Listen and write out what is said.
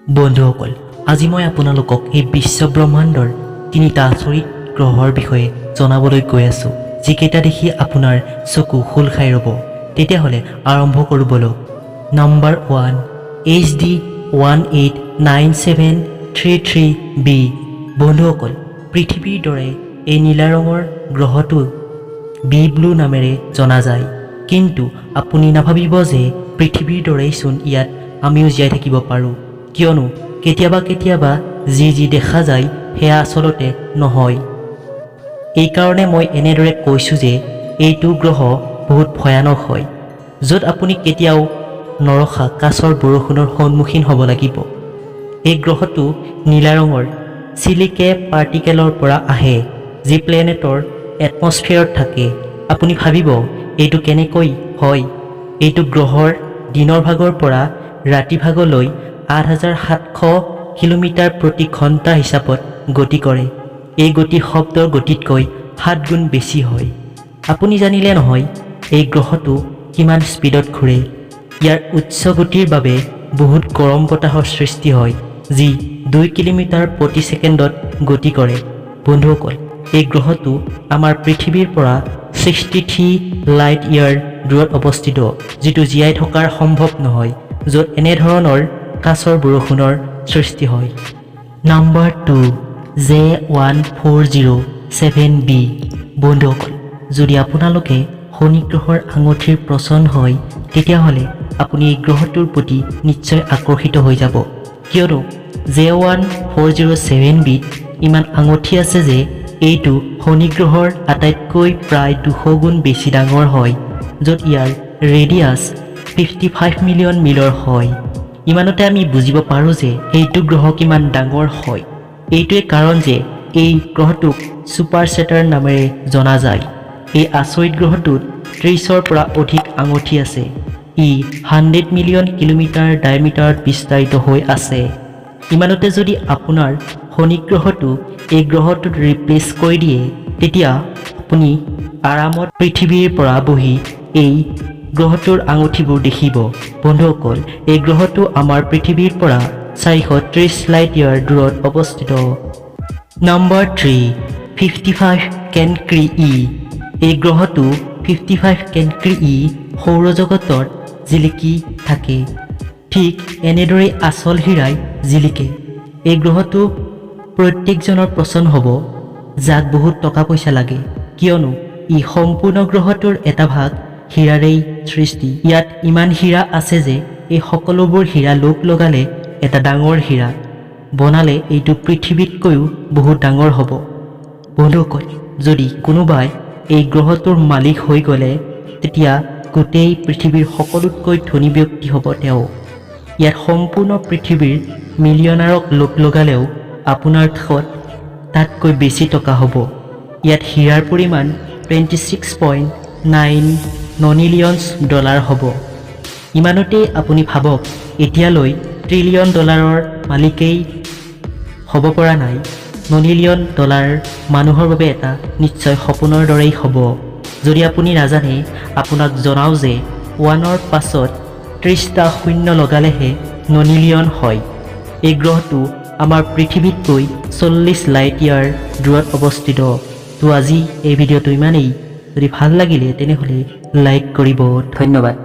বন্ধুসকল, আজি মই আপোনালোকক এই বিশ্ব ব্ৰহ্মাণ্ডৰ তিনিটা আচৰিত গ্ৰহৰ বিষয়ে জনাবলৈ গৈ আছোঁ, যিকেইটা দেখি আপোনাৰ চকু খোল খাই ৰ'ব। তেতিয়াহ'লে আৰম্ভ কৰোঁ বলক। Number 1 HD 189733b। বন্ধুসকল, পৃথিৱীৰ দৰে এই নীলা ৰঙৰ গ্ৰহটো বি ব্লু নামেৰে জনা যায়। কিন্তু আপুনি নাভাবিব যে পৃথিৱীৰ দৰেইচোন ইয়াত আমিও জীয়াই থাকিব পাৰোঁ, কিয়নো কেতিয়াবা যি দেখা যায় সেয়া আচলতে নহয়। এইকাৰণে মই এনেদৰে কৈছোঁ যে এইটো গ্ৰহ বহুত ভয়ানক হয়, য'ত আপুনি কেতিয়াও নৰখা কাছৰ বৰষুণৰ সন্মুখীন হ'ব লাগিব। এই গ্ৰহটো নীলা ৰঙৰ চিলিকে পাৰ্টিকেলৰ পৰা আহে, যি প্লেনেটৰ এটমস্ফিয়াৰত থাকে। আপুনি ভাবিব এইটো কেনেকৈ হয়? এইটো গ্ৰহৰ দিনৰ ভাগৰ পৰা ৰাতি ভাগলৈ 8700 কিলোমিটাৰ প্ৰতি ঘণ্টা হিচাপত গতি কৰে। এই গতি শব্দৰ গতিতকৈ 7 গুণ বেছি হয়। আপুনি জানিলে নহয় এই গ্ৰহটো কিমান স্পীডত ঘূৰে? ইয়াৰ উচ্চ গতিৰ বাবে বহুত গৰম বতাহৰ সৃষ্টি হয়, যি 2 কিলোমিটাৰ প্ৰতি ছেকেণ্ডত গতি কৰে। বন্ধুসকল, এই গ্ৰহটো আমাৰ পৃথিৱীৰ পৰা 63 লাইট ইয়াৰ দূৰত অৱস্থিত, যিটো জীয়াই থকাৰ সম্ভৱ নহয়, য'ত এনেধৰণৰ কাছৰ বৰষুণৰ সৃষ্টি হয়। Number 2 J1407b। বন্ধুসকল, যদি আপোনালোকে শনি গ্ৰহৰ আঙুঠিৰ পচন্দ হয়, তেতিয়াহ'লে আপুনি এই গ্ৰহটোৰ প্ৰতি নিশ্চয় আকৰ্ষিত হৈ যাব, কিয়নো J1407bত ইমান আঙুঠি আছে যে এইটো শনি গ্ৰহৰ আটাইতকৈ প্ৰায় 200 গুণ বেছি ডাঙৰ হয়, য'ত ইয়াৰ ৰেডিয়াছ 55 মিলিয়ন মিলৰ হয়। ইমানতে আমি বুজিব পাৰোঁ যে এইটো গ্ৰহ কিমান ডাঙৰ হয়। এইটোৱে কাৰণ যে এই গ্ৰহটোক ছুপাৰ ছেটাৰ্ণ নামেৰে জনা যায়। এই আচৰিত গ্ৰহটোত 30ৰ পৰা অধিক আঙুঠি আছে। ই 100 মিলিয়ন কিলোমিটাৰ ডায়মিটাৰত বিস্তাৰিত হৈ আছে। ইমানতে যদি আপোনাৰ শনি গ্ৰহটো এই গ্ৰহটোত ৰিপ্লেচ কৰি দিয়ে, তেতিয়া আপুনি আৰামত পৃথিৱীৰ পৰা বহি এই গ্ৰহটোৰ আঙুঠিবোৰ দেখিব। বন্ধুসকল, এই গ্ৰহটো আমাৰ পৃথিৱীৰ পৰা 430 লাইট ইয়াৰ দূৰত অৱস্থিত। নম্বৰ 3 55 কেনক্ৰি ই। এই গ্ৰহটো 55 কেনক্ৰি ই সৌৰজগতত জিলিকি থাকে। ঠিক এনেদৰেই আচল হীৰাই জিলিকে। এই গ্ৰহটো প্ৰত্যেকজনৰ পচন্দ হ'ব, যাক বহুত টকা পইচা লাগে, কিয়নো ই সম্পূৰ্ণ গ্ৰহটোৰ এটা ভাগ হীৰাৰেই সৃষ্টি। ইয়াত ইমান হীৰা আছে যে এই সকলোবোৰ হীৰা লগ লগালে এটা ডাঙৰ হীৰা বনালে এইটো পৃথিৱীতকৈও বহুত ডাঙৰ হ'ব। বন্ধুসকল, যদি কোনোবাই এই গ্ৰহটোৰ মালিক হৈ গ'লে, তেতিয়া গোটেই পৃথিৱীৰ সকলোতকৈ ধনী ব্যক্তি হ'ব তেওঁ। ইয়াত সম্পূৰ্ণ পৃথিৱীৰ মিলিয়নাৰক লগ লগালেও আপোনাৰ কাষত তাতকৈ বেছি টকা হ'ব। ইয়াত হীৰাৰ পৰিমাণ 26.9 ননিলিয়নছ ডলাৰ হ'ব। ইমানতেই আপুনি ভাবক, এতিয়ালৈ $1 ট্ৰিলিয়ন মালিকেই হ'ব পৰা নাই। ননিলিয়ন ডলাৰ মানুহৰ বাবে এটা নিশ্চয় সপোনৰ দৰেই হ'ব। যদি আপুনি নাজানে, আপোনাক জনাওঁ যে 1ৰ পাছত 30টা শূন্য লগালেহে ননিলিয়ন হয়। এই গ্ৰহটো আমাৰ পৃথিৱীতকৈ 40 লাইট ইয়াৰ দূৰত অৱস্থিত। তো আজি এই ভিডিঅ'টো ইমানেই। যদি ভাল লাগিলে তেনেহ'লে লাইক কৰিব। ধন্যবাদ।